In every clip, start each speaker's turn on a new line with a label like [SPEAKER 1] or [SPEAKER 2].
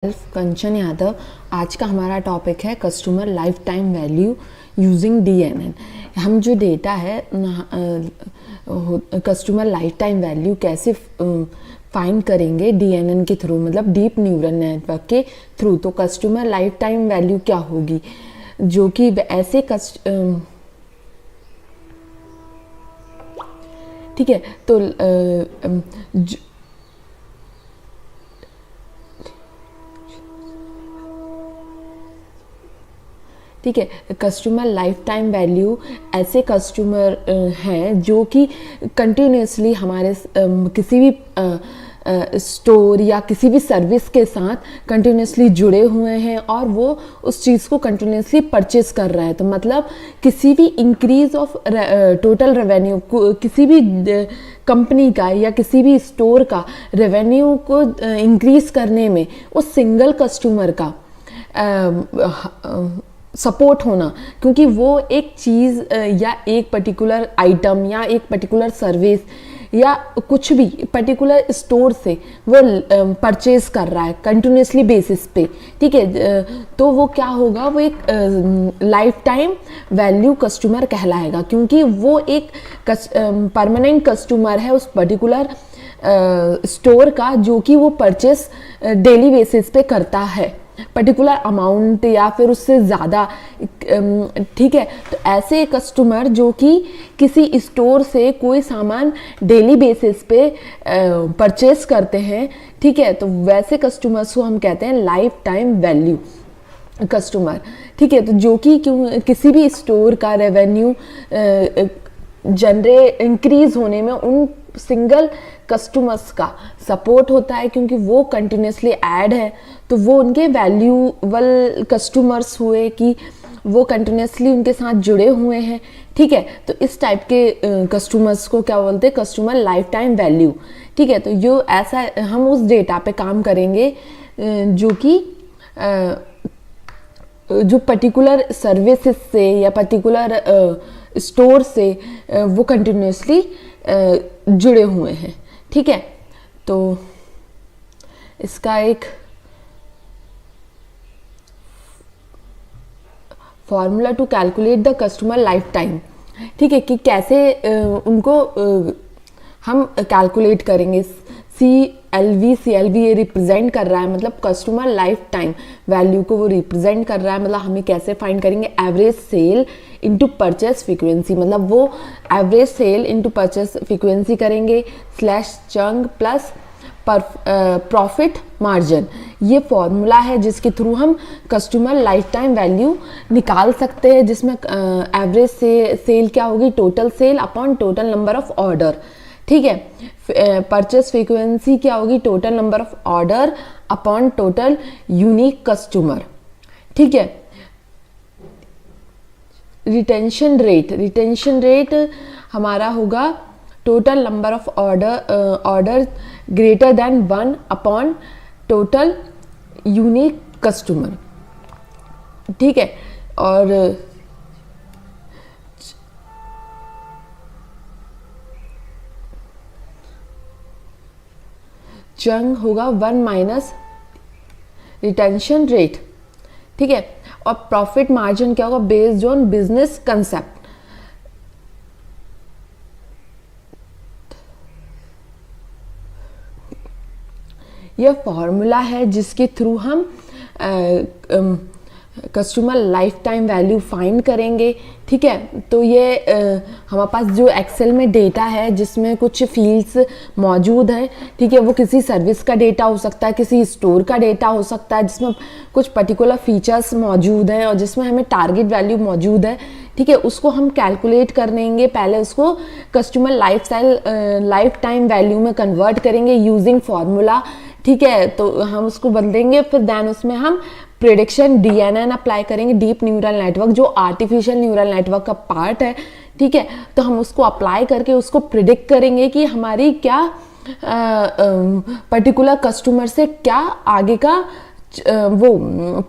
[SPEAKER 1] कंचन यादव। आज का हमारा टॉपिक है customer life time value using DNN. हम जो डेटा है कस्टमर लाइफ टाइम वैल्यू कैसे फाइंड करेंगे डीएनएन के थ्रू, मतलब डीप न्यूरल नेटवर्क के थ्रू। तो कस्टमर लाइफ टाइम वैल्यू क्या होगी, जो कि ऐसे ठीक है। तो ठीक है, कस्टमर लाइफ टाइम वैल्यू ऐसे कस्टमर हैं जो कि कंटिन्यूसली हमारे किसी भी स्टोर या किसी भी सर्विस के साथ कंटिन्यूसली जुड़े हुए हैं और वो उस चीज़ को कंटिन्यूसली परचेस कर रहा है। तो मतलब किसी भी इंक्रीज ऑफ टोटल रेवेन्यू, किसी भी कंपनी का या किसी भी स्टोर का रेवेन्यू को इंक्रीज करने में उस सिंगल कस्टमर का सपोर्ट होना, क्योंकि वो एक चीज़ या एक पर्टिकुलर आइटम या एक पर्टिकुलर सर्विस या कुछ भी पर्टिकुलर स्टोर से वो परचेज कर रहा है कंटिन्यूसली बेसिस पे। ठीक है, तो वो क्या होगा, वो एक लाइफ टाइम वैल्यू कस्टमर कहलाएगा, क्योंकि वो एक परमानेंट कस्टमर है उस पर्टिकुलर स्टोर का, जो कि वो परचेस डेली बेसिस पे करता है पर्टिकुलर अमाउंट या फिर उससे ज़्यादा। ठीक है, तो ऐसे कस्टमर जो कि किसी स्टोर से कोई सामान डेली बेसिस पे परचेस करते हैं, ठीक है, तो वैसे कस्टमर्स को हम कहते हैं लाइफ टाइम वैल्यू कस्टमर। ठीक है, तो जो कि किसी भी स्टोर का रेवेन्यू इंक्रीज होने में उन सिंगल कस्टमर्स का सपोर्ट होता है, क्योंकि वो कंटिन्यूसली ऐड है, तो वो उनके वैल्यूबल कस्टमर्स हुए कि वो कंटिन्यूसली उनके साथ जुड़े हुए हैं। ठीक है, तो इस टाइप के कस्टमर्स को क्या बोलते हैं, कस्टमर लाइफ टाइम वैल्यू। ठीक है, तो जो ऐसा हम उस डेटा पे काम करेंगे जो कि जो पर्टिकुलर सर्विसेज से या पर्टिकुलर स्टोर से वो कंटिन्यूसली जुड़े हुए हैं। ठीक है, तो इसका एक formula to calculate the customer life time. ठीक है, कि कैसे उनको हम कैलकुलेट करेंगे। CLV ये रिप्रेजेंट कर रहा है, मतलब कस्टमर लाइफ टाइम वैल्यू को वो रिप्रेजेंट कर रहा है। मतलब हमें कैसे फाइंड करेंगे, average sale into purchase frequency, मतलब वो average sale into purchase frequency करेंगे slash chunk plus profit margin. ये फॉर्मूला है जिसके थ्रू हम कस्टमर लाइफ टाइम वैल्यू निकाल सकते हैं, जिसमें एवरेज सेल क्या होगी, total sale upon total number of order. ठीक है, परचेस फ्रीक्वेंसी क्या होगी, total number of order upon total unique customer. ठीक है, रिटेंशन रेट हमारा होगा total number of order greater than 1 upon total unique customer. ठीक है, और चंग होगा 1 माइनस रिटेंशन रेट। ठीक है, और प्रॉफिट मार्जिन क्या होगा, बेस्ड ऑन बिजनेस कंसेप्ट। यह फॉर्मूला है जिसके थ्रू हम customer life time value find करेंगे। ठीक है, तो ये हमारे पास जो एक्सेल में डेटा है जिसमें कुछ फील्ड्स मौजूद हैं। ठीक है, वो किसी सर्विस का डेटा हो सकता है, किसी स्टोर का डेटा हो सकता है, जिसमें कुछ पर्टिकुलर फीचर्स मौजूद हैं और जिसमें हमें टारगेट वैल्यू मौजूद है। ठीक है, उसको हम कैलकुलेट करेंगे, पहले उसको कस्टमर लाइफ टाइम वैल्यू में कन्वर्ट करेंगे यूजिंग फॉर्मूला। ठीक है, तो हम उसको बदलेंगे, फिर देन उसमें हम प्रेडिक्शन डीएनएन अप्लाई करेंगे, डीप न्यूरल नेटवर्क जो आर्टिफिशियल न्यूरल नेटवर्क का पार्ट है। ठीक है, तो हम उसको अप्लाई करके उसको प्रिडिक्ट करेंगे कि हमारी क्या पर्टिकुलर कस्टमर से क्या आगे का वो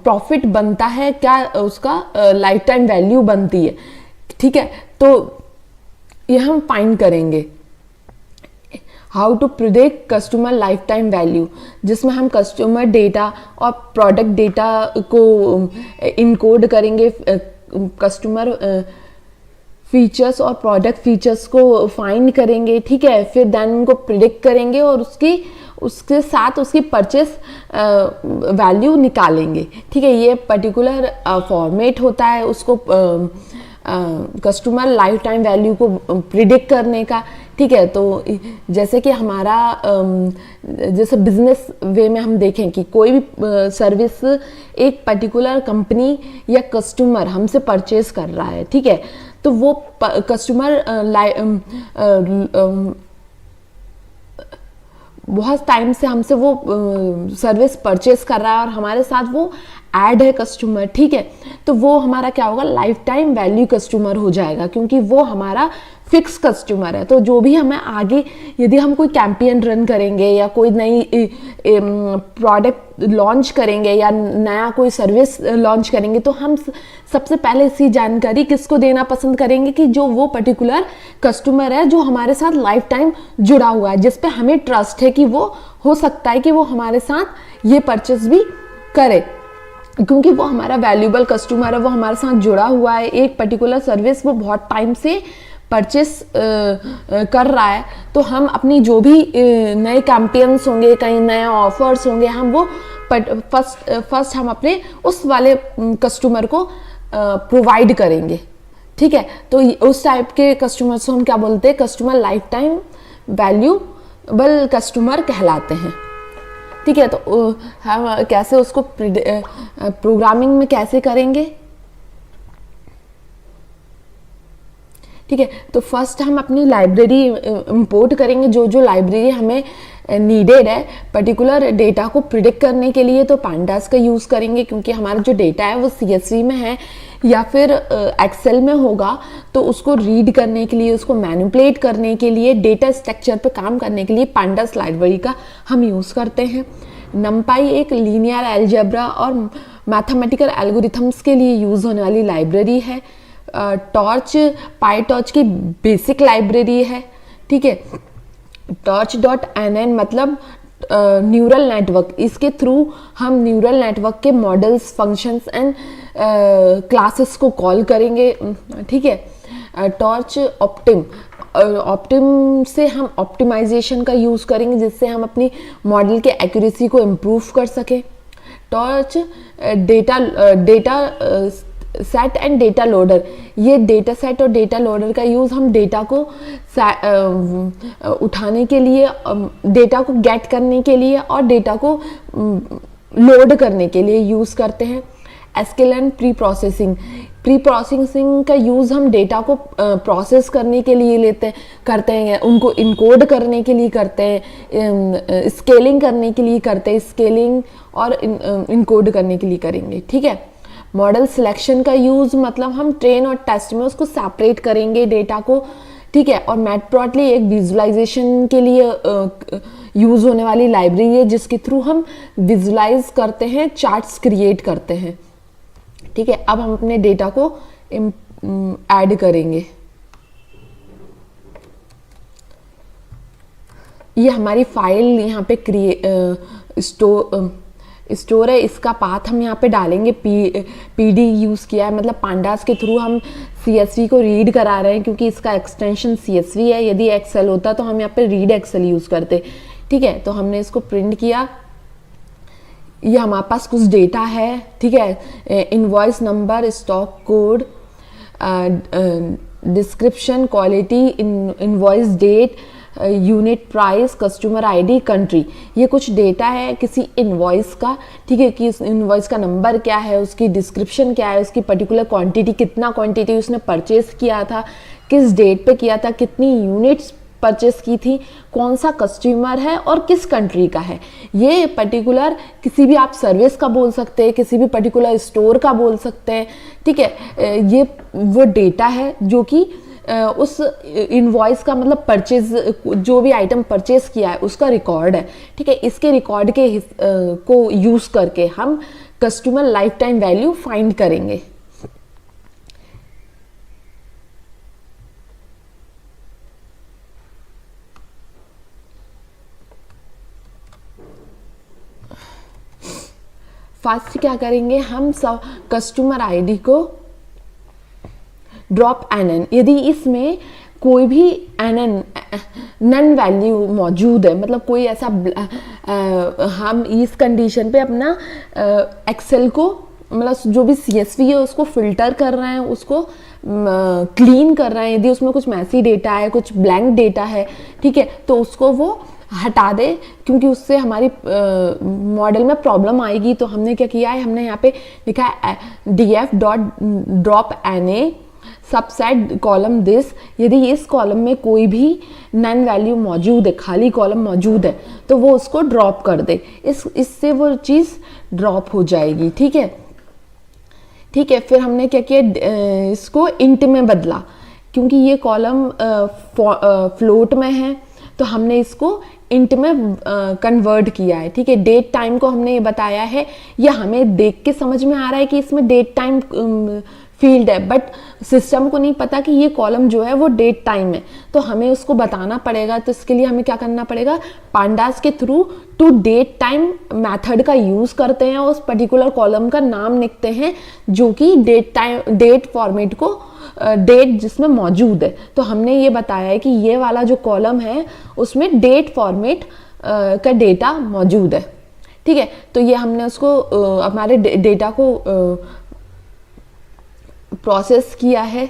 [SPEAKER 1] प्रॉफिट बनता है, क्या उसका लाइफ टाइम वैल्यू बनती है। ठीक है, तो ये हम फाइंड करेंगे। How to predict customer life time value, जिसमें हम कस्टमर डेटा और प्रोडक्ट डेटा को इनकोड करेंगे, कस्टमर फीचर्स और प्रोडक्ट फीचर्स को फाइंड करेंगे, ठीक है, फिर देन उनको प्रिडिक्ट करेंगे और उसके साथ उसकी परचेस वैल्यू निकालेंगे, ठीक है। ये पर्टिकुलर फॉर्मेट होता है उसको कस्टमर लाइफ टाइम वैल्यू को प्रिडिक्ट करने का, ठीक है। तो जैसे कि हमारा जैसे बिजनेस वे में हम देखें कि कोई भी सर्विस एक पर्टिकुलर कंपनी या कस्टमर हमसे परचेज कर रहा है, ठीक है, तो वो कस्टमर बहुत टाइम से हमसे वो सर्विस परचेस कर रहा है और हमारे साथ वो ऐड है कस्टमर, ठीक है, तो वो हमारा क्या होगा, लाइफ टाइम वैल्यू कस्टमर हो जाएगा, क्योंकि वो हमारा फिक्स कस्टमर है। तो जो भी हमें आगे यदि हम कोई कैंपेन रन करेंगे या कोई नई प्रोडक्ट लॉन्च करेंगे या नया कोई सर्विस लॉन्च करेंगे, तो हम सबसे पहले इसी जानकारी किसको देना पसंद करेंगे कि जो वो पर्टिकुलर कस्टमर है जो हमारे साथ लाइफ टाइम जुड़ा हुआ है, जिस पे हमें ट्रस्ट है कि वो हो सकता है कि वो हमारे साथ ये परचेस भी करे, क्योंकि वो हमारा वैल्यूएबल कस्टमर है, वो हमारे साथ जुड़ा हुआ है, एक पर्टिकुलर सर्विस वो बहुत टाइम से परचेस कर रहा है। तो हम अपनी जो भी नए कैंपेन्स होंगे, कहीं नए ऑफर्स होंगे, हम वो फर्स्ट हम अपने उस वाले कस्टमर को प्रोवाइड करेंगे, ठीक है। तो उस टाइप के कस्टमर्स को हम क्या बोलते हैं, customer life time valuable customer कहलाते हैं, ठीक है। तो हम कैसे उसको प्रोग्रामिंग में कैसे करेंगे, ठीक है। तो फर्स्ट हम अपनी लाइब्रेरी इंपोर्ट करेंगे, जो लाइब्रेरी हमें नीडेड है पर्टिकुलर डेटा को प्रिडिक्ट करने के लिए, तो पांडास का यूज़ करेंगे, क्योंकि हमारा जो डेटा है वो CSV में है या फिर एक्सेल में होगा, तो उसको रीड करने के लिए, उसको मैनिपुलेट करने के लिए, डेटा स्ट्रक्चर पे काम करने के लिए पांडास लाइब्रेरी का हम यूज़ करते हैं। नमपाई एक लीनियर अलजेब्रा और मैथमेटिकल एल्गोरिथम्स के लिए यूज़ होने वाली लाइब्रेरी है। टॉर्च पाईटॉर्च की बेसिक लाइब्रेरी है, ठीक है। torch.nn मतलब न्यूरल नेटवर्क, इसके थ्रू हम न्यूरल नेटवर्क के मॉडल्स, फंक्शंस एंड क्लासेस को कॉल करेंगे, ठीक है। टॉर्च ऑप्टिम से हम ऑप्टिमाइजेशन का यूज़ करेंगे, जिससे हम अपनी मॉडल के एक्यूरेसी को इम्प्रूव कर सकें। Torch data set and data loader, ये डेटा सेट और डेटा लोडर का यूज़ हम डेटा को उठाने के लिए, डेटा को गेट करने के लिए और डेटा को लोड करने के लिए यूज़ करते हैं। एसक्यूएल प्री प्रोसेसिंग का यूज़ हम डेटा को प्रोसेस करने के लिए करते हैं, उनको इनकोड करने के लिए करते हैं, स्केलिंग करने के लिए करते हैं, स्केलिंग और इनकोड करने के लिए करेंगे, ठीक है। मॉडल सिलेक्शन का यूज़ मतलब हम ट्रेन और टेस्ट में उसको सेपरेट करेंगे डेटा को, ठीक है। और मैटप्लॉटली एक विजुअलाइजेशन के लिए यूज़ होने वाली लाइब्रेरी है, जिसके थ्रू हम विजुअलाइज करते हैं, चार्ट्स क्रिएट करते हैं, ठीक है। अब हम अपने डेटा को ऐड करेंगे। ये हमारी फाइल यहाँ पे स्टोर है, इसका पाथ हम यहाँ पे डालेंगे, PD यूज़ किया है, मतलब पांडास के थ्रू हम CSV को रीड करा रहे हैं, क्योंकि इसका एक्सटेंशन CSV है। यदि एक्सेल होता तो हम यहाँ पे रीड एक्सेल यूज़ करते, ठीक है। तो हमने इसको प्रिंट किया, ये हमारे पास कुछ डेटा है, ठीक है। Invoice number, stock code, description, quality, invoice date, unit price, customer ID, country, ये कुछ डेटा है किसी इनवॉइस का, ठीक है, कि उस इनवॉइस का नंबर क्या है, उसकी डिस्क्रिप्शन क्या है, उसकी पर्टिकुलर क्वांटिटी, कितना क्वांटिटी उसने परचेस किया था, किस डेट पे किया था, कितनी यूनिट्स परचेस की थी, कौन सा कस्टमर है और किस कंट्री का है। ये पर्टिकुलर किसी भी आप सर्विस का बोल सकते हैं, किसी भी पर्टिकुलर स्टोर का बोल सकते हैं, ठीक है। ये वो डेटा है जो कि उस इनवॉइस का मतलब परचेज, जो भी आइटम परचेज किया है उसका रिकॉर्ड है, ठीक है। इसके रिकॉर्ड के को यूज़ करके हम customer life time value find करेंगे। फर्स्ट क्या करेंगे, हम सब कस्टमर आईडी को ड्रॉप NN, यदि इसमें कोई भी NN नन वैल्यू मौजूद है, मतलब कोई ऐसा हम इस कंडीशन पे अपना एक्सेल को, मतलब जो भी CSV है उसको फिल्टर कर रहे हैं, उसको क्लीन कर रहे हैं, यदि उसमें कुछ मैसी डेटा है, कुछ ब्लैंक डेटा है, ठीक है, तो उसको वो हटा दे, क्योंकि उससे हमारी मॉडल में प्रॉब्लम आएगी। तो हमने क्या किया है, हमने यहाँ पे लिखा है df.drop_NA सबसेट कॉलम दिस, यदि इस कॉलम में कोई भी नन वैल्यू मौजूद है, खाली कॉलम मौजूद है, तो वो उसको ड्रॉप कर दे, इससे वो चीज़ ड्रॉप हो जाएगी। ठीक है, ठीक है। फिर हमने क्या किया, इसको इंट में बदला, क्योंकि ये कॉलम फ्लोट में है, तो हमने इसको इंट में कन्वर्ट किया है। ठीक है, डेट टाइम को हमने ये बताया है, या हमें देख के समझ में आ रहा है कि इसमें डेट टाइम फील्ड है, बट सिस्टम को नहीं पता कि ये कॉलम जो है वो डेट टाइम है, तो हमें उसको बताना पड़ेगा। तो इसके लिए हमें क्या करना पड़ेगा, पांडास के through to date time method का यूज करते हैं, उस पर्टिकुलर कॉलम का नाम लिखते हैं जो कि डेट फॉर्मेट को डेट जिसमें मौजूद है। तो हमने ये बताया है कि ये वाला जो कॉलम है उसमें डेट फॉर्मेट का डेटा मौजूद है। ठीक है, तो ये हमने उसको हमारे डेटा को प्रोसेस किया है।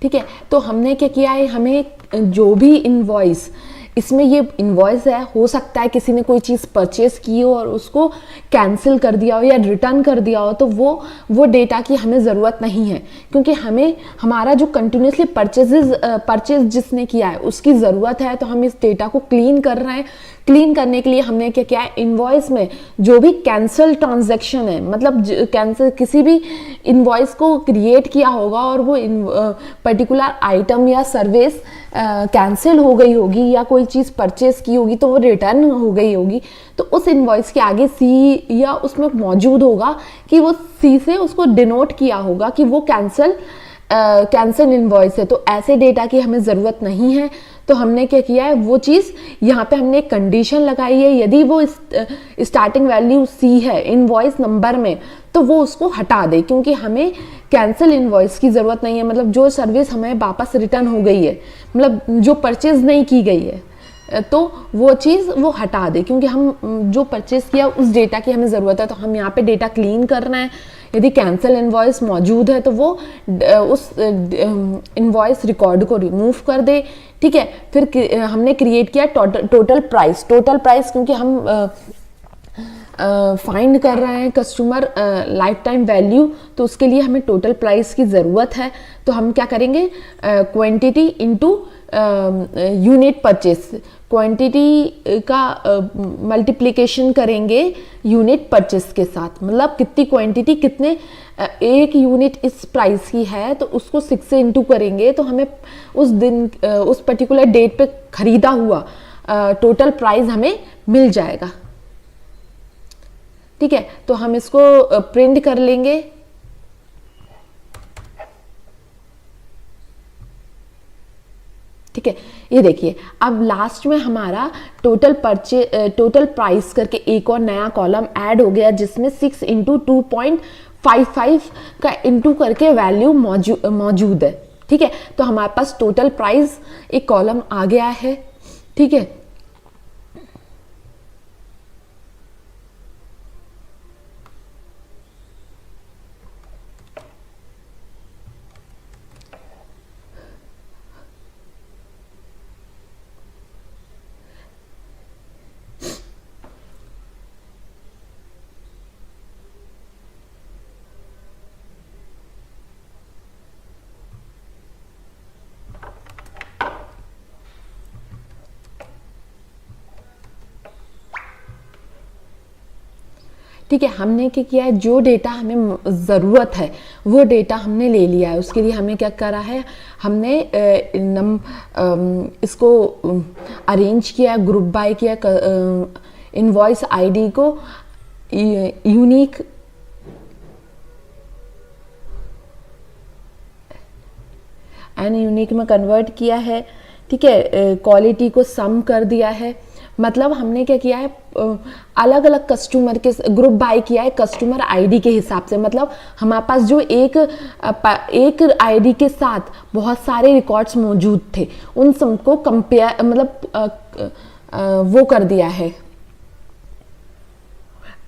[SPEAKER 1] ठीक है, तो हमने क्या किया है, हमें जो भी इनवॉइस, इसमें ये इनवॉइस है, हो सकता है किसी ने कोई चीज़ परचेज की हो और उसको कैंसिल कर दिया हो या रिटर्न कर दिया हो, तो वो डेटा की हमें ज़रूरत नहीं है, क्योंकि हमें हमारा जो कंटिन्यूसली परचेज जिसने किया है उसकी ज़रूरत है। तो हम इस डेटा को क्लीन कर रहे हैं। क्लीन करने के लिए हमने क्या किया है, इनवॉइस में जो भी कैंसिल ट्रांजैक्शन है, मतलब कैंसिल किसी भी इनवॉइस को क्रिएट किया होगा और वो पर्टिकुलर आइटम या सर्विस कैंसिल हो गई होगी या कोई चीज़ परचेज की होगी तो वो रिटर्न हो गई होगी, तो उस इनवॉइस के आगे सी या उसमें मौजूद होगा कि वो सी से उसको डिनोट किया होगा कि वो कैंसिल इनवॉइस है। तो ऐसे डेटा की हमें ज़रूरत नहीं है। तो हमने क्या किया है, वो चीज़ यहाँ पे हमने एक कंडीशन लगाई है, यदि वो स्टार्टिंग वैल्यू सी है इनवॉइस नंबर में, तो वो उसको हटा दे, क्योंकि हमें कैंसिल इनवॉइस की ज़रूरत नहीं है। मतलब जो सर्विस हमें वापस रिटर्न हो गई है, मतलब जो परचेज नहीं की गई है, तो वो चीज़ वो हटा दे, क्योंकि हम जो परचेज किया उस डेटा की हमें ज़रूरत है। तो हम यहाँ पे डेटा क्लीन करना है। यदि कैंसिल इनवॉइस मौजूद है तो वो उस इनवॉइस रिकॉर्ड को रिमूव कर दे। ठीक है, फिर हमने क्रिएट किया टोटल प्राइस। टोटल प्राइस क्योंकि हम फाइंड कर रहे हैं कस्टमर लाइफ टाइम वैल्यू, तो उसके लिए हमें टोटल प्राइस की ज़रूरत है। तो हम क्या करेंगे, quantity into unit purchase, quantity का मल्टीप्लिकेशन करेंगे यूनिट परचेस के साथ। मतलब कितनी क्वांटिटी, कितने एक यूनिट इस प्राइस की है तो उसको 6 से इंटू करेंगे, तो हमें उस दिन उस पर्टिकुलर डेट पे खरीदा हुआ टोटल प्राइस हमें मिल जाएगा। ठीक है, तो हम इसको प्रिंट कर लेंगे। ठीक है, ये देखिए अब लास्ट में हमारा टोटल प्राइस करके एक और नया कॉलम ऐड हो गया, जिसमें 6 इंटू 2.55 का इंटू करके वैल्यू मौजूद है। ठीक है, तो हमारे पास टोटल प्राइस एक कॉलम आ गया है। ठीक है, ठीक है, हमने क्या किया है, जो डेटा हमें ज़रूरत है वो डेटा हमने ले लिया है। उसके लिए हमें क्या करा है, हमने इसको अरेंज किया, ग्रुप बाय किया, इनवॉइस आईडी को यूनिक एंड यूनिक में कन्वर्ट किया है, ठीक है। क्वालिटी को सम कर दिया है, मतलब हमने क्या किया है, अलग अलग कस्टमर के ग्रुप बाय किया है कस्टमर आईडी के हिसाब से। मतलब हमारे पास जो एक आईडी के साथ बहुत सारे रिकॉर्ड्स मौजूद थे, उन सबको कंपेयर मतलब वो कर दिया है,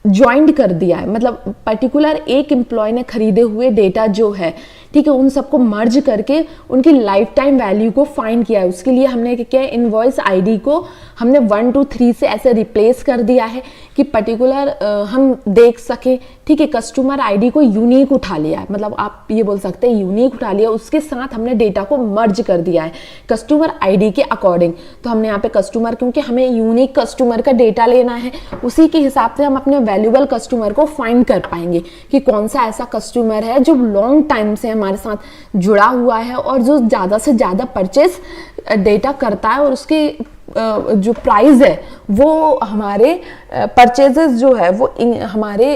[SPEAKER 1] ज्वाइंट कर दिया है। मतलब पर्टिकुलर एक एम्प्लॉय ने खरीदे हुए डेटा जो है, ठीक है, उन सबको मर्ज करके उनकी लाइफ टाइम वैल्यू को फाइंड किया है। उसके लिए हमने क्या किया है, इनवॉइस आईडी को हमने 1 2 3 से ऐसे रिप्लेस कर दिया है कि पर्टिकुलर हम देख सके, ठीक है। कस्टमर आईडी को यूनिक उठा लिया है, मतलब आप ये बोल सकते हैं यूनिक उठा लिया, उसके साथ हमने डेटा को मर्ज कर दिया है कस्टमर आईडी के अकॉर्डिंग। तो हमने यहाँ पे कस्टमर, क्योंकि हमें यूनिक कस्टमर का डेटा लेना है, उसी के हिसाब से हम अपने वैल्यूएबल कस्टमर को फाइंड कर पाएंगे कि कौन सा ऐसा कस्टमर है जो लॉन्ग टाइम से हमारे साथ जुड़ा हुआ है और जो ज़्यादा से ज़्यादा परचेस डेटा करता है, और उसके जो प्राइस है वो हमारे परचेजेस जो है वो हमारे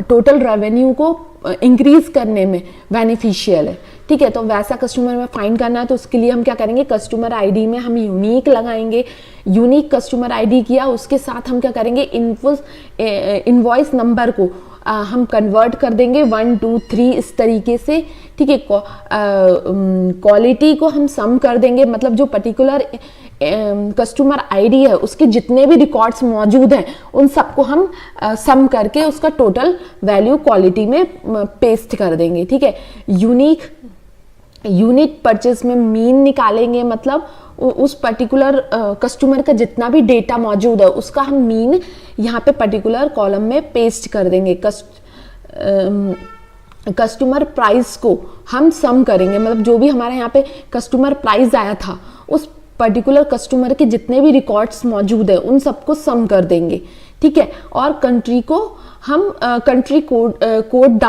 [SPEAKER 1] टोटल रेवेन्यू को इंक्रीज करने में बेनिफिशियल है, ठीक है। तो वैसा कस्टमर में फाइंड करना है, तो उसके लिए हम क्या करेंगे, कस्टमर आईडी में हम यूनिक लगाएंगे। यूनिक कस्टमर आईडी किया, उसके साथ हम क्या करेंगे, इनवॉइस नंबर को हम कन्वर्ट कर देंगे 1 2 3 इस तरीके से, ठीक है। क्वालिटी को हम सम कर देंगे, मतलब जो पर्टिकुलर कस्टमर आईडी है उसके जितने भी रिकॉर्ड्स मौजूद हैं उन सबको हम सम करके उसका टोटल वैल्यू क्वालिटी में पेस्ट कर देंगे, ठीक है। यूनिट परचेज में मीन निकालेंगे, मतलब उस पर्टिकुलर कस्टमर का जितना भी डेटा मौजूद है उसका हम मीन यहाँ पे पर्टिकुलर कॉलम में पेस्ट कर देंगे। कस्टमर प्राइस को हम सम करेंगे, मतलब जो भी हमारे यहाँ पे कस्टमर प्राइस आया था उस पर्टिकुलर कस्टमर के जितने भी रिकॉर्ड्स मौजूद है उन सबको सम कर देंगे, ठीक है। और कंट्री को हम कंट्री कोड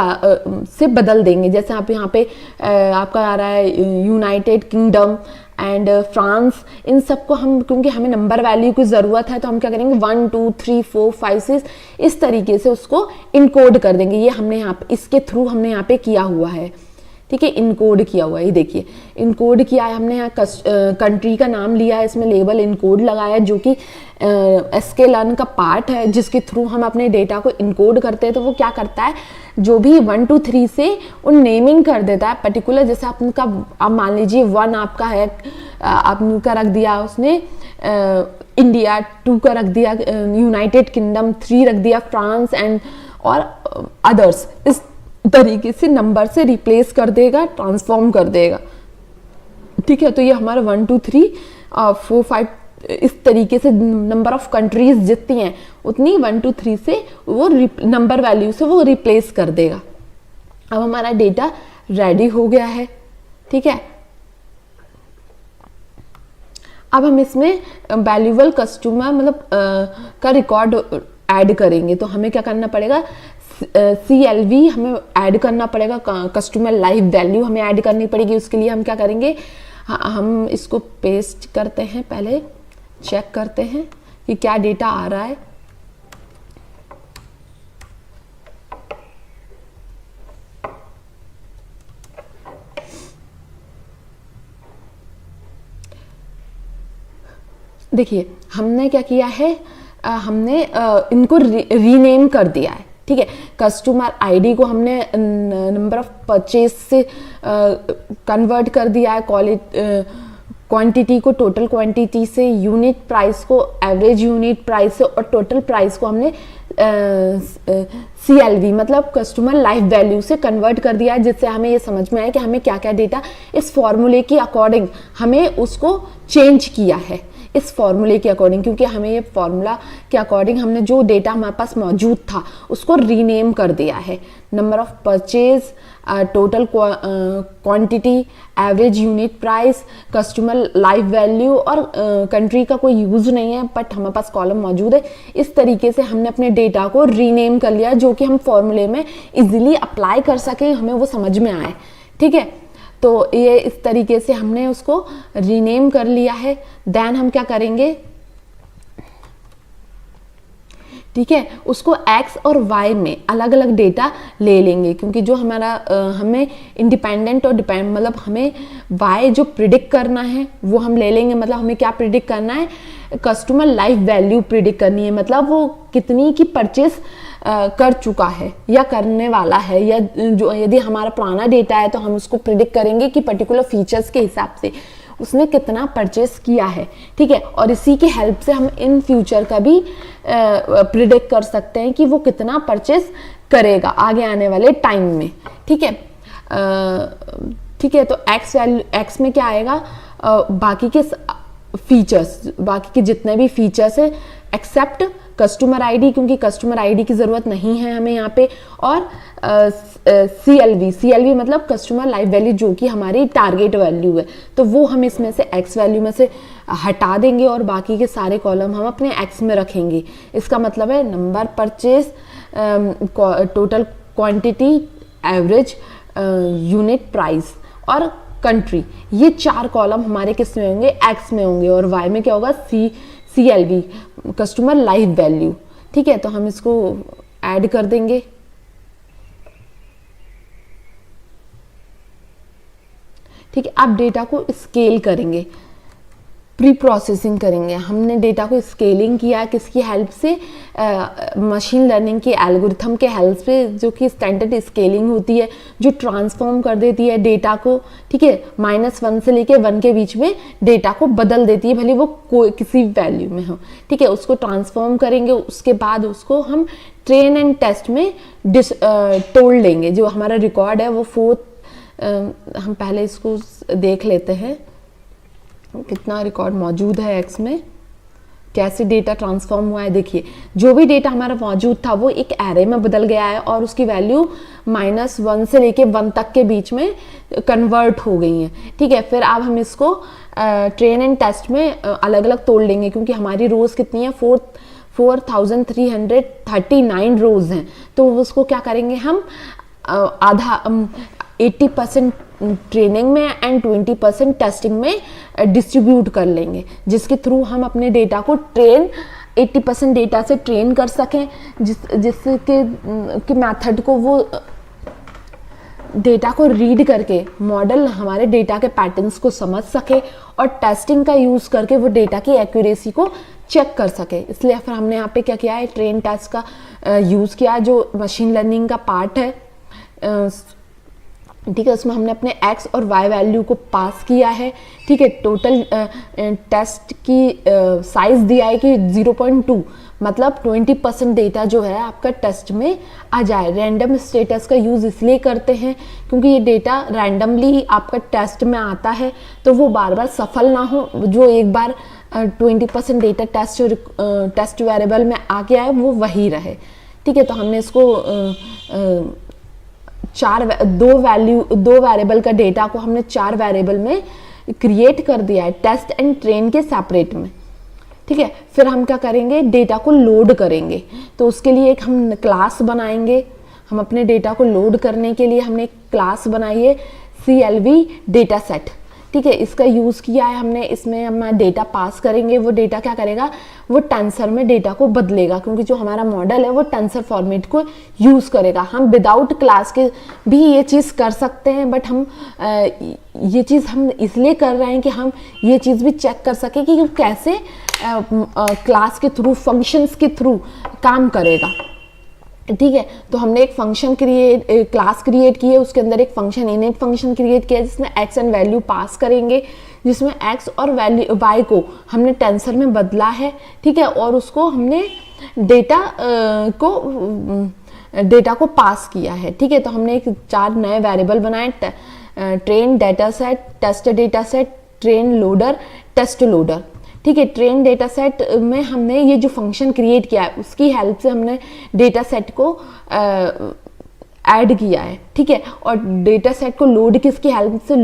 [SPEAKER 1] से बदल देंगे। जैसे आप यहाँ पे आपका आ रहा है यूनाइटेड किंगडम एंड फ्रांस, इन सबको हम, क्योंकि हमें नंबर वैल्यू की ज़रूरत है, तो हम क्या करेंगे 1 2 3 4 5 6 इस तरीके से उसको इनकोड कर देंगे। ये हमने यहाँ पे इसके थ्रू हमने यहाँ पे किया हुआ है, ठीक है, इनकोड किया हुआ है। ये देखिए इनकोड किया है हमने, यहाँ कंट्री का नाम लिया है, इसमें लेबल इनकोड लगाया है जो कि sklearn का पार्ट है, जिसके थ्रू हम अपने डेटा को इनकोड करते हैं। तो वो क्या करता है, जो भी 1 2 3 से उन नेमिंग कर देता है पर्टिकुलर। जैसे आपका, आप मान लीजिए 1 आपका है, आपका रख दिया उसने इंडिया, 2 का रख दिया यूनाइटेड किंगडम, 3 रख दिया फ्रांस एंड और अदर्स। इस तरीके से नंबर से रिप्लेस कर देगा, ट्रांसफॉर्म कर देगा, ठीक है। तो ये हमारा 1 2 3 4 5 इस तरीके से नंबर ऑफ कंट्रीज जितनी हैं उतनी 1 2 3 से वो नंबर वैल्यू से वो रिप्लेस कर देगा। अब हमारा डेटा रेडी हो गया है, ठीक है। अब हम इसमें वैल्यूएबल कस्टमर मतलब का रिकॉर्ड ऐड करेंगे। तो हमें क्या करना पड़ेगा, CLV हमें ऐड करना पड़ेगा, कस्टमर लाइफ वैल्यू हमें ऐड करनी पड़ेगी। उसके लिए हम क्या करेंगे, हम इसको पेस्ट करते हैं, पहले चेक करते हैं कि क्या डेटा आ रहा है। देखिए हमने क्या किया है, हमने इनको रीनेम कर दिया है, ठीक है। कस्टमर आईडी को हमने नंबर ऑफ परचेज से कन्वर्ट कर दिया है, क्वांटिटी को टोटल क्वांटिटी से, यूनिट प्राइस को एवरेज यूनिट प्राइस से, और टोटल प्राइस को हमने CLV मतलब कस्टमर लाइफ वैल्यू से कन्वर्ट कर दिया है, जिससे हमें ये समझ में आया कि हमें क्या क्या डेटा इस फॉर्मूले के अकॉर्डिंग हमें उसको चेंज किया है, इस फॉर्मूले के अकॉर्डिंग, क्योंकि हमें ये फॉर्मूला के अकॉर्डिंग हमने जो डेटा हमारे पास मौजूद था उसको रीनेम कर दिया है। Number of purchase, total quantity, average unit price, customer life value, और कंट्री का कोई यूज नहीं है बट हमारे पास कॉलम मौजूद है। इस तरीके से हमने अपने डेटा को रीनेम कर लिया जो कि हम फॉर्मूले में इजीली अप्लाई कर सकें, हमें वो समझ में आए, ठीक है। तो ये इस तरीके से हमने उसको रीनेम कर लिया है। देन हम क्या करेंगे, ठीक है, उसको x और y में अलग अलग डेटा ले लेंगे, क्योंकि जो हमारा हमें इंडिपेंडेंट और डिपेंड मतलब हमें y जो प्रिडिक्ट करना है वो हम ले लेंगे। मतलब हमें क्या प्रिडिक्ट करना है, कस्टमर लाइफ वैल्यू प्रिडिक्ट करनी है, मतलब वो कितनी की परचेस कर चुका है या करने वाला है, या जो यदि हमारा पुराना डेटा है तो हम उसको प्रिडिक्ट करेंगे कि पर्टिकुलर फीचर्स के हिसाब से उसने कितना परचेस किया है। ठीक है, और इसी की हेल्प से हम इन फ्यूचर का भी प्रिडिक्ट कर सकते हैं कि वो कितना परचेस करेगा आगे आने वाले टाइम में। ठीक है, ठीक है, तो एक्स वैल्यू, एक्स में क्या आएगा, बाकी के फीचर्स, बाकी के जितने भी फीचर्स है एक्सेप्ट कस्टमर आईडी, क्योंकि कस्टमर आईडी की ज़रूरत नहीं है हमें यहाँ पे, और CLV मतलब कस्टमर लाइफ वैल्यू, जो कि हमारी टारगेट वैल्यू है, तो वो हम इसमें से एक्स वैल्यू में से हटा देंगे और बाकी के सारे कॉलम हम अपने एक्स में रखेंगे। इसका मतलब है number purchase, total quantity, average, unit price और कंट्री, ये 4 कॉलम हमारे किस में होंगे, एक्स में होंगे, और वाई में क्या होगा, CLV कस्टमर लाइफ वैल्यू। ठीक है, तो हम इसको ऐड कर देंगे। ठीक है, अब डेटा को स्केल करेंगे, प्री प्रोसेसिंग करेंगे। हमने डेटा को स्केलिंग किया किसकी हेल्प से, मशीन लर्निंग के एल्गोरिथम के हेल्प से, जो कि स्टैंडर्ड स्केलिंग होती है, जो ट्रांसफॉर्म कर देती है डेटा को। ठीक है, -1 से लेके 1 के बीच में डेटा को बदल देती है, भले वो कोई किसी वैल्यू में हो। ठीक है, उसको ट्रांसफॉर्म करेंगे, उसके बाद उसको हम ट्रेन एंड टेस्ट में तोड़ लेंगे। जो हमारा रिकॉर्ड है वो 4, हम पहले इसको देख लेते हैं कितना रिकॉर्ड मौजूद है एक्स में, कैसे डेटा ट्रांसफॉर्म हुआ है। देखिए, जो भी डेटा हमारा मौजूद था वो एक एरे में बदल गया है और उसकी वैल्यू -1 से लेके 1 तक के बीच में कन्वर्ट हो गई है। ठीक है, फिर अब हम इसको ट्रेन एंड टेस्ट में अलग अलग तोड़ लेंगे, क्योंकि हमारी रोज कितनी है, 4339 रोज हैं। तो उसको क्या करेंगे हम, आधा 80% ट्रेनिंग में एंड 20% टेस्टिंग में डिस्ट्रीब्यूट कर लेंगे, जिसके थ्रू हम अपने डेटा को 80% डेटा से ट्रेन कर सकें, जिसके मेथड को वो डेटा को रीड करके मॉडल हमारे डेटा के पैटर्न्स को समझ सके और टेस्टिंग का यूज़ करके वो डेटा की एक्यूरेसी को चेक कर सके। इसलिए फिर हमने यहाँ पे क्या किया है, ट्रेन टेस्ट का यूज़ किया, जो मशीन लर्निंग का पार्ट है। ठीक है, उसमें हमने अपने एक्स और वाई वैल्यू को पास किया है। ठीक है, टोटल टेस्ट की साइज दिया है कि 0.2, मतलब 20% डेटा जो है आपका टेस्ट में आ जाए। रैंडम स्टेटस का यूज़ इसलिए करते हैं क्योंकि ये डेटा रैंडमली ही आपका टेस्ट में आता है, तो वो बार बार सफल ना हो। जो एक बार 20% डेटा टेस्ट वेरिएबल में आ गया है वो वही रहे। ठीक है, तो हमने इसको दो वेरिएबल का डेटा को हमने 4 वेरिएबल में क्रिएट कर दिया है, टेस्ट एंड ट्रेन के सेपरेट में। ठीक है, फिर हम क्या करेंगे, डेटा को लोड करेंगे। तो उसके लिए एक हम क्लास बनाएंगे। हम अपने डेटा को लोड करने के लिए हमने एक क्लास बनाई है CLV डेटा सेट। ठीक है, इसका यूज़ किया है हमने। इसमें हम डेटा पास करेंगे, वो डेटा क्या करेगा, वो टेंसर में डेटा को बदलेगा, क्योंकि जो हमारा मॉडल है वो टेंसर फॉर्मेट को यूज़ करेगा। हम विदाउट क्लास के भी ये चीज़ कर सकते हैं, बट हम ये चीज़ हम इसलिए कर रहे हैं कि हम ये चीज़ भी चेक कर सकें कि कैसे क्लास के थ्रू, फंक्शंस के थ्रू काम करेगा। ठीक है, तो हमने एक फंक्शन क्लास क्रिएट की है, उसके अंदर एक फंक्शन इनिट फंक्शन क्रिएट किया है जिसमें एक्स एंड वैल्यू पास करेंगे, जिसमें एक्स और वैल्यू वाई को हमने टेंसर में बदला है। ठीक है, और उसको हमने डेटा को पास किया है। ठीक है, तो हमने एक 4 नए वेरिएबल बनाए, train data set, test data set, train loader, test loader. ठीक है, ट्रेन डेटा सेट में हमने ये जो फंक्शन क्रिएट किया है उसकी हेल्प से हमने डेटा सेट को ऐड किया है। ठीक है, और डेटा सेट को लोड किसकी हेल्प से,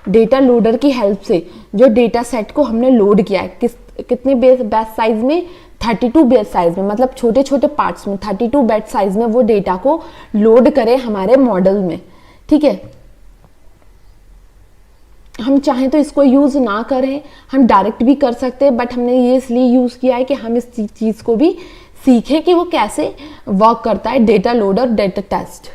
[SPEAKER 1] डेटा लोडर की हेल्प से जो डेटा सेट को हमने लोड किया है, कितने बैच साइज में, 32 बैच साइज में, मतलब छोटे छोटे पार्ट्स में 32 बैच साइज में वो डेटा को लोड करे हमारे मॉडल में। ठीक है, हम चाहें तो इसको यूज़ ना करें, हम डायरेक्ट भी कर सकते हैं, बट हमने ये इसलिए यूज़ किया है कि हम इस चीज़ को भी सीखें कि वो कैसे वर्क करता है, डेटा लोडर, डेटा टेस्ट।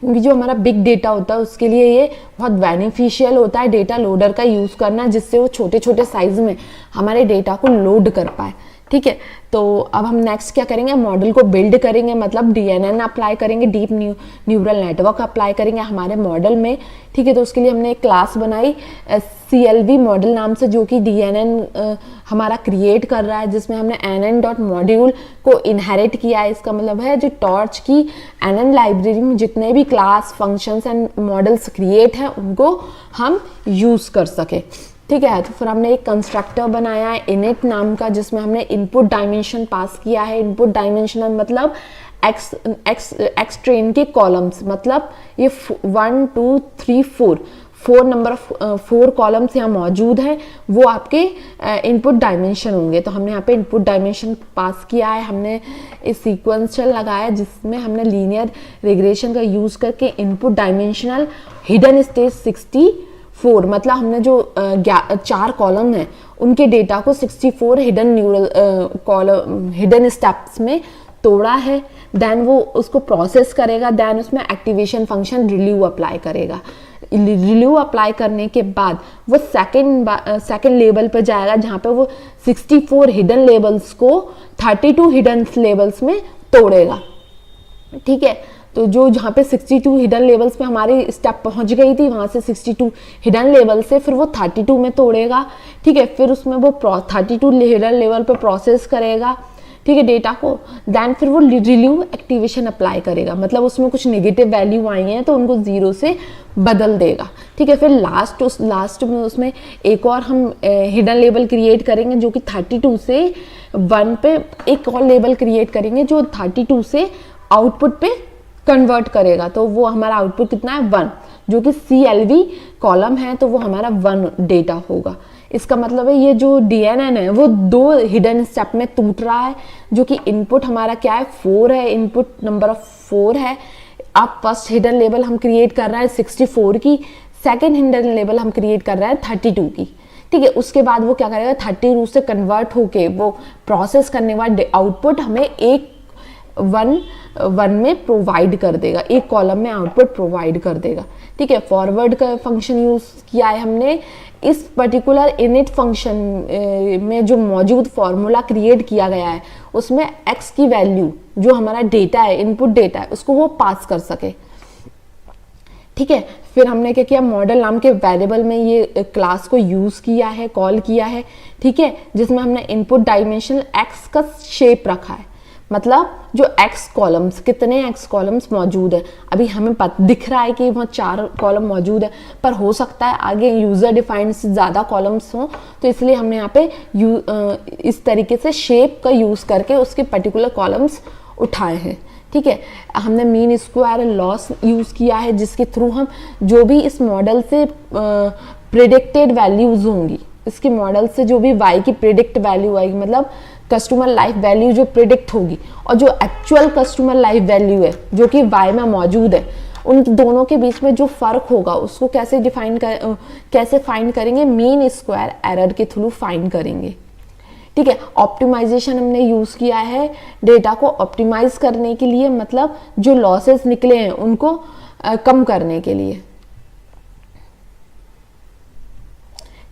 [SPEAKER 1] क्योंकि जो हमारा बिग डेटा होता है उसके लिए ये बहुत बेनिफिशियल होता है डेटा लोडर का यूज़ करना, जिससे वो छोटे छोटे साइज में हमारे डेटा को लोड कर पाए। ठीक है, तो अब हम नेक्स्ट क्या करेंगे, मॉडल को बिल्ड करेंगे, मतलब डीएनएन अप्लाई करेंगे, डीप न्यूरल नेटवर्क अप्लाई करेंगे हमारे मॉडल में। ठीक है, तो उसके लिए हमने एक क्लास बनाई CLV मॉडल नाम से, जो कि डीएनएन हमारा क्रिएट कर रहा है, जिसमें हमने nn.module को इनहेरिट किया है। इसका मतलब है जो टॉर्च की nn लाइब्रेरी में जितने भी class, functions and models create हैं उनको हम यूज़ कर सके। ठीक है, तो फिर हमने एक कंस्ट्रक्टर बनाया है इनिट नाम का, जिसमें हमने इनपुट डायमेंशन पास किया है। इनपुट डायमेंशन मतलब एक्स ट्रेन के कॉलम्स, मतलब ये 1 2 3 4 नंबर ऑफ 4 कॉलम्स यहाँ मौजूद हैं, वो आपके इनपुट डायमेंशन होंगे। तो हमने यहाँ पे इनपुट डायमेंशन पास किया है, हमने इस सीक्वेंशियल लगाया जिसमें हमने लीनियर रिग्रेशन का यूज़ करके इनपुट डायमेंशनल हिडन स्टेज 64, मतलब हमने जो 4 कॉलम हैं उनके डेटा को 64 hidden neural column hidden steps में तोड़ा है। देन वो उसको प्रोसेस करेगा, देन उसमें एक्टिवेशन फंक्शन रिलीव अप्लाई करेगा। रिलीव अप्लाई करने के बाद वो सेकेंड लेवल पर जाएगा, जहाँ पे वो 64 हिडन लेबल्स को 32 हिडन लेबल्स में तोड़ेगा। ठीक है, तो जो जहाँ पे 62 हिडन लेवल्स पे हमारी स्टेप पहुँच गई थी, वहाँ से 62 हिडन लेवल से फिर वो 32 में तोड़ेगा। ठीक है, फिर उसमें वो 32 हिडन लेवल पे प्रोसेस करेगा, ठीक है, डेटा को। देन फिर वो रिलीव एक्टिवेशन अप्लाई करेगा, मतलब उसमें कुछ नेगेटिव वैल्यू आई हैं तो उनको 0 से बदल देगा। ठीक है, फिर लास्ट में उसमें एक और हम हिडन लेवल क्रिएट करेंगे, जो कि 32 से 1 पे एक और लेवल क्रिएट करेंगे जो 32 से आउटपुट पे कन्वर्ट करेगा। तो वो हमारा आउटपुट कितना है 1, जो कि CLV कॉलम है, तो वो हमारा 1 डेटा होगा। इसका मतलब है ये जो DNN है वो 2 हिडन स्टेप में टूट रहा है, जो कि इनपुट हमारा क्या है 4 है, इनपुट नंबर ऑफ 4 है। अब फर्स्ट हिडन लेवल हम क्रिएट कर रहे हैं 64 की, सेकेंड हिडन लेवल हम क्रिएट कर रहे हैं 32 की। ठीक है, उसके बाद वो क्या करेगा 32 से कन्वर्ट होके वो प्रोसेस करने के बाद आउटपुट हमें एक 1 में प्रोवाइड कर देगा, एक कॉलम में आउटपुट प्रोवाइड कर देगा। ठीक है, फॉरवर्ड का फंक्शन यूज़ किया है हमने। इस पर्टिकुलर इनिट फंक्शन में जो मौजूद फॉर्मूला क्रिएट किया गया है उसमें x की वैल्यू जो हमारा डेटा है, इनपुट डेटा है, उसको वो पास कर सके। ठीक है, फिर हमने क्या किया, मॉडल नाम के वेरिएबल में ये क्लास को यूज़ किया है, कॉल किया है। ठीक है, जिसमें हमने इनपुट डायमेंशनल x का शेप रखा है, मतलब जो x कॉलम्स, कितने x कॉलम्स मौजूद है। अभी हमें दिख रहा है कि वहाँ 4 कॉलम मौजूद है, पर हो सकता है आगे यूज़र डिफाइंड से ज़्यादा कॉलम्स हों, तो इसलिए हमने यहाँ पे इस तरीके से शेप का यूज़ करके उसके पर्टिकुलर कॉलम्स उठाए हैं। ठीक है, हमने मीन स्क्वायर लॉस यूज़ किया है, जिसके थ्रू हम जो भी इस मॉडल से प्रिडिक्टेड वैल्यूज़ होंगी, इसके मॉडल से जो भी y की प्रिडिक्ट वैल्यू आएगी, मतलब कस्टमर लाइफ वैल्यू जो प्रिडिक्ट होगी और जो एक्चुअल कस्टमर लाइफ वैल्यू है जो कि y में मौजूद है, उन दोनों के बीच में जो फ़र्क होगा उसको कैसे फाइंड करेंगे, मीन स्क्वायर एरर के थ्रू फाइंड करेंगे। ठीक है, ऑप्टिमाइजेशन हमने यूज़ किया है डेटा को ऑप्टिमाइज करने के लिए, मतलब जो लॉसेस निकले हैं उनको कम करने के लिए।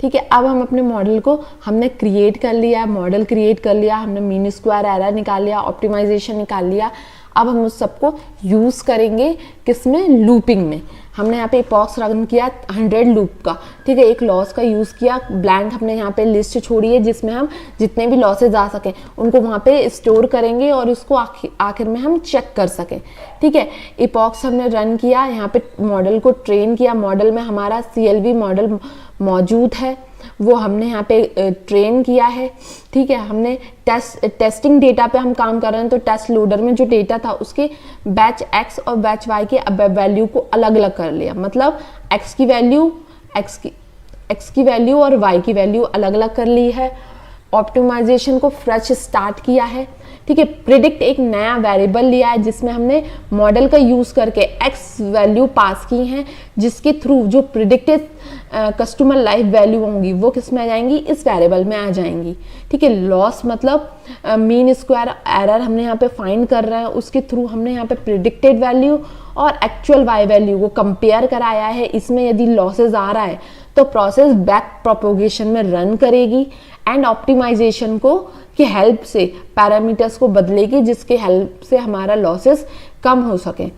[SPEAKER 1] ठीक है, अब हम अपने मॉडल को हमने क्रिएट कर लिया, मॉडल क्रिएट कर लिया, हमने मीन स्क्वायर एरर निकाल लिया, ऑप्टिमाइजेशन निकाल लिया। अब हम उस सबको यूज़ करेंगे किसमें, लूपिंग में। हमने यहाँ पे इपॉक्स रन किया 100 लूप का। ठीक है, एक लॉस का यूज़ किया, ब्लैंक हमने यहाँ पे लिस्ट छोड़ी है जिसमें हम जितने भी लॉसेज आ सकें उनको वहाँ पे स्टोर करेंगे और उसको आखिर में हम चेक कर सकें। ठीक है, इपॉक्स हमने रन किया, यहाँ पे मॉडल को ट्रेन किया, मॉडल में हमारा CLV मॉडल मौजूद है, वो हमने यहाँ पे ट्रेन किया है। ठीक है, हमने टेस्टिंग डेटा पे हम काम कर रहे हैं, तो टेस्ट लोडर में जो डेटा था उसके बैच x और बैच y के वैल्यू को अलग अलग कर लिया, मतलब x की वैल्यू और y की वैल्यू अलग अलग कर ली है। ऑप्टिमाइजेशन को फ्रेश स्टार्ट किया है, ठीक है। प्रिडिक्ट एक नया वेरिएबल लिया है जिसमें हमने मॉडल का यूज करके एक्स वैल्यू पास की हैं, जिसके थ्रू जो प्रिडिक्टेड कस्टमर लाइफ वैल्यू होंगी वो किस में आ जाएंगी, इस वेरिएबल में आ जाएंगी, ठीक है। लॉस मतलब मीन स्क्वायर एरर हमने यहाँ पे फाइंड कर रहे हैं, उसके थ्रू हमने यहाँ पे प्रिडिक्टेड वैल्यू और एक्चुअल वाई वैल्यू को कंपेयर कराया है। इसमें यदि लॉसेज आ रहा है तो प्रोसेस बैक प्रोपोगेशन में रन करेगी एंड ऑप्टिमाइजेशन को की हेल्प से पैरामीटर्स को बदलेगी, जिसके हेल्प से हमारा लॉसेस कम हो सके।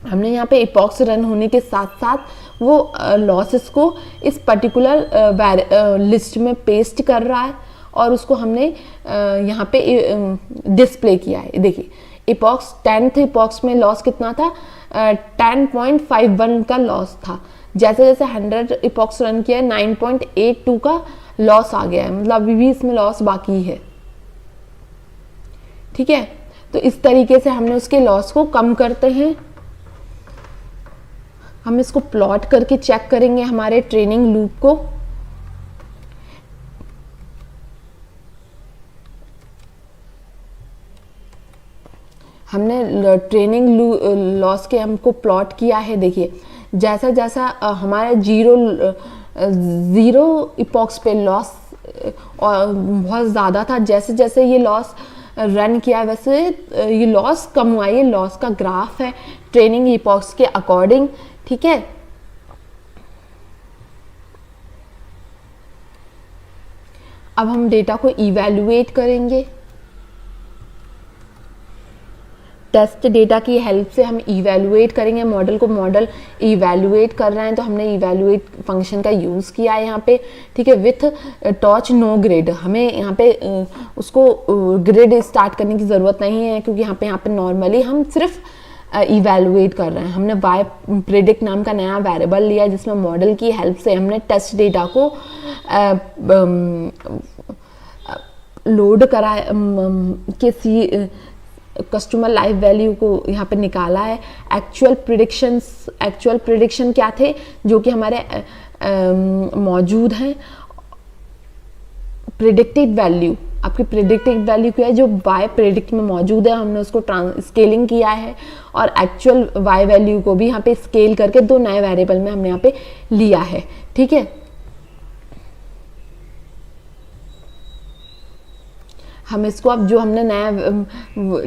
[SPEAKER 1] हमने यहाँ पे इपॉक्स रन होने के साथ साथ वो लॉसेस को इस पर्टिकुलर लिस्ट में पेस्ट कर रहा है और उसको हमने यहाँ पे डिस्प्ले किया है। देखिए इपॉक्स 10th इपॉक्स में लॉस कितना था, 10.51 का लॉस था। जैसे जैसे 100 इपॉक्स रन किया है 9.82 का लॉस आ गया है, मतलब अभी भी इसमें लॉस बाकी है, ठीक है। तो इस तरीके से हमने उसके लॉस को कम करते हैं। हम इसको प्लॉट करके चेक करेंगे हमारे ट्रेनिंग लूप को। हमने ट्रेनिंग लॉस के हमको प्लॉट किया है। देखिए जैसा जैसा हमारे जीरो इपॉक्स पे लॉस और बहुत ज़्यादा था, जैसे जैसे ये लॉस रन किया वैसे ये लॉस कम हुआ। ये लॉस का ग्राफ है ट्रेनिंग इपॉक्स के अकॉर्डिंग, ठीक है। अब हम डेटा को इवैल्यूएट करेंगे। टेस्ट डेटा की हेल्प से हम इवैल्यूएट करेंगे मॉडल को। मॉडल इवैल्यूएट कर रहे हैं तो हमने इवैल्यूएट फंक्शन का यूज़ किया है यहाँ पे, ठीक है। विथ टॉच नो ग्रिड, हमें यहाँ पे उसको ग्रिड स्टार्ट करने की ज़रूरत नहीं है, क्योंकि यहाँ पे नॉर्मली हम सिर्फ इवैल्यूएट कर रहे हैं। हमने वाई प्रिडिक्ट नाम का नया वेरिएबल लिया जिसमें मॉडल की हेल्प से हमने टेस्ट डेटा को लोड करा के सी कस्टमर लाइफ वैल्यू को यहाँ पे निकाला है। एक्चुअल प्रिडिक्शन क्या थे जो कि हमारे मौजूद हैं। प्रिडिक्टेड वैल्यू, आपकी प्रिडिक्टेड वैल्यू क्या है जो वाई प्रिडिक्ट में मौजूद है, हमने उसको स्केलिंग किया है और एक्चुअल वाई वैल्यू को भी यहाँ पे स्केल करके दो नए वेरिएबल में हमने यहाँ पे लिया है, ठीक है। हम इसको अब जो हमने नया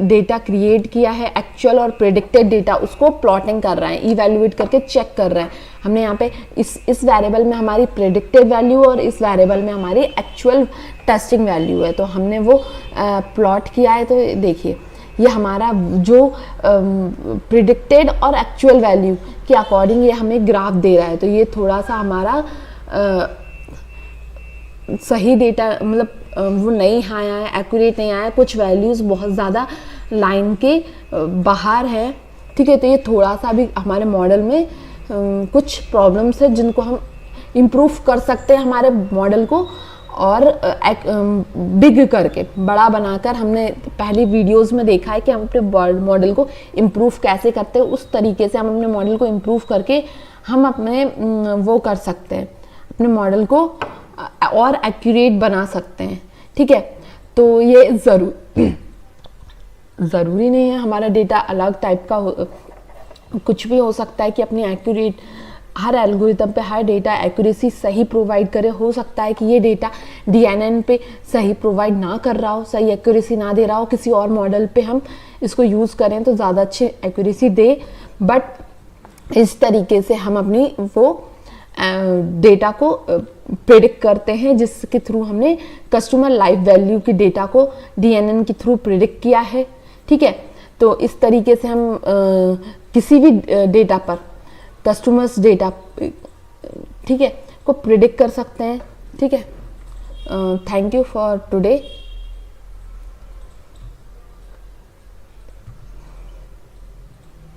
[SPEAKER 1] डेटा क्रिएट किया है एक्चुअल और प्रिडिक्टेड डेटा, उसको प्लॉटिंग कर रहे हैं, इवैल्यूएट करके चेक कर रहे हैं। हमने यहाँ पे इस वेरिएबल में हमारी प्रिडिक्टेड वैल्यू और इस वेरिएबल में हमारी एक्चुअल टेस्टिंग वैल्यू है, तो हमने वो प्लॉट किया है। तो देखिए ये हमारा जो प्रिडिक्टेड और एक्चुअल वैल्यू के अकॉर्डिंग ये हमें ग्राफ दे रहा है। तो ये थोड़ा सा हमारा सही डेटा मतलब वो नहीं आया है, एक्यूरेट नहीं आया, कुछ वैल्यूज़ बहुत ज़्यादा लाइन के बाहर है, ठीक है। तो ये थोड़ा सा भी हमारे मॉडल में कुछ प्रॉब्लम्स है जिनको हम इम्प्रूव कर सकते हैं हमारे मॉडल को, और बिग करके बड़ा बनाकर। हमने पहली वीडियोस में देखा है कि हम अपने मॉडल को इम्प्रूव कैसे करते हैं, उस तरीके से हम अपने मॉडल को इम्प्रूव करके हम अपने वो कर सकते हैं, अपने मॉडल को और एक्यूरेट बना सकते हैं, ठीक है। तो ये ज़रूरी नहीं है हमारा डेटा अलग टाइप का हो, कुछ भी हो सकता है कि अपनी एक्यूरेट हर एल्गोरिथम पे हर डेटा एक्यूरेसी सही प्रोवाइड करे। हो सकता है कि ये डेटा DNN पे सही प्रोवाइड ना कर रहा हो, सही एक्यूरेसी ना दे रहा हो, किसी और मॉडल पे हम इसको यूज़ करें तो ज़्यादा अच्छी एक्यूरेसी दे। बट इस तरीके से हम अपनी वो डेटा को प्रिडिक्ट करते हैं, जिसके थ्रू हमने कस्टमर लाइफ वैल्यू की डेटा को DNN के थ्रू प्रिडिक्ट किया है, ठीक है। तो इस तरीके से हम किसी भी डेटा पर कस्टमर्स डेटा, ठीक है, को प्रिडिक्ट कर सकते हैं, ठीक है। Thank you for today.